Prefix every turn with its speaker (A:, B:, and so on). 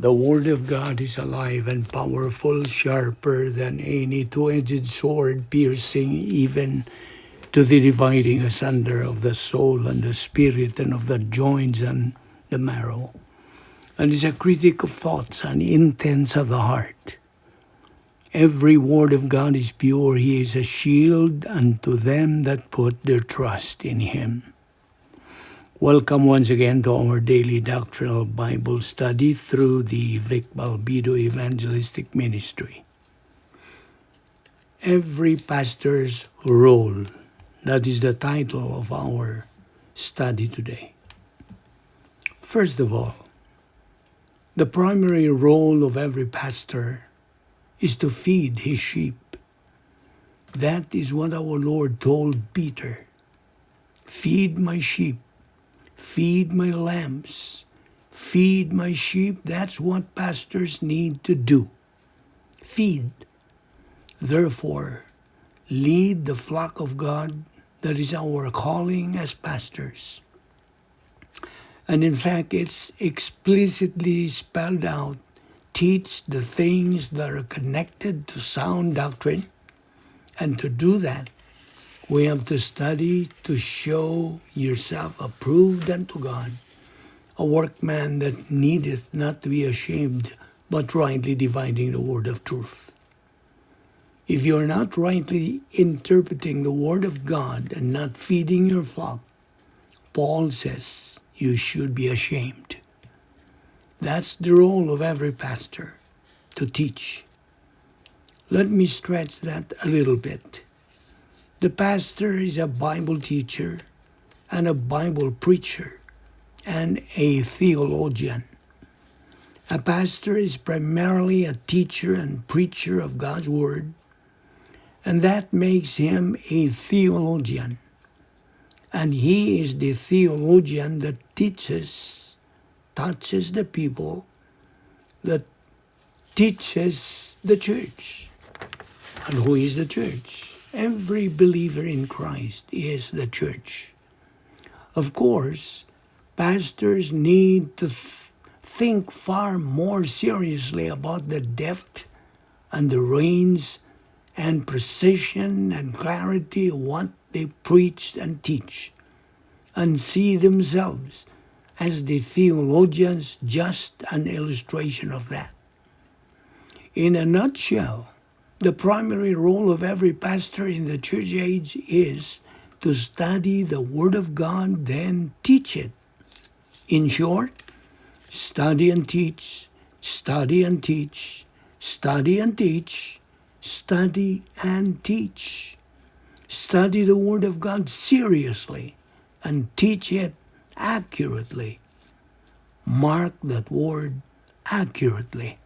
A: The Word of God is alive and powerful, sharper than any two-edged sword, piercing even to the dividing asunder of the soul and the spirit and of the joints and the marrow, and is a critic of thoughts and intents of the heart. Every word of God is pure. He is a shield unto them that put their trust in Him. Welcome once again to our daily doctrinal Bible study through the Balbido Evangelistic Ministry. Every pastor's role, that is the title of our study today. First of all, the primary role of every pastor is to feed his sheep. That is what our Lord told Peter. Feed my sheep. Feed my lambs. Feed my sheep. That's what pastors need to do. Feed. Therefore, lead the flock of God. That is our calling as pastors. And in fact, it's explicitly spelled out. Teach the things that are connected to sound doctrine. And to do that, we have to study to show yourself approved unto God, a workman that needeth not to be ashamed, but rightly dividing the word of truth. If you are not rightly interpreting the word of God and not feeding your flock, Paul says you should be ashamed. That's the role of every pastor, to teach. Let me stretch that a little bit. The pastor is a Bible teacher and a Bible preacher and a theologian. A pastor is primarily a teacher and preacher of God's Word, and that makes him a theologian. And he is the theologian that touches the people, that teaches the church. And who is the church? Every believer in Christ is the church. Of course, pastors need to think far more seriously about the depth and the range and precision and clarity of what they preach and teach, and see themselves as the theologians, just an illustration of that. In a nutshell, the primary role of every pastor in the church age is to study the Word of God, then teach it. In short, study and teach, study and teach, study and teach, study and teach. Study the Word of God seriously and teach it accurately. Mark that word, accurately.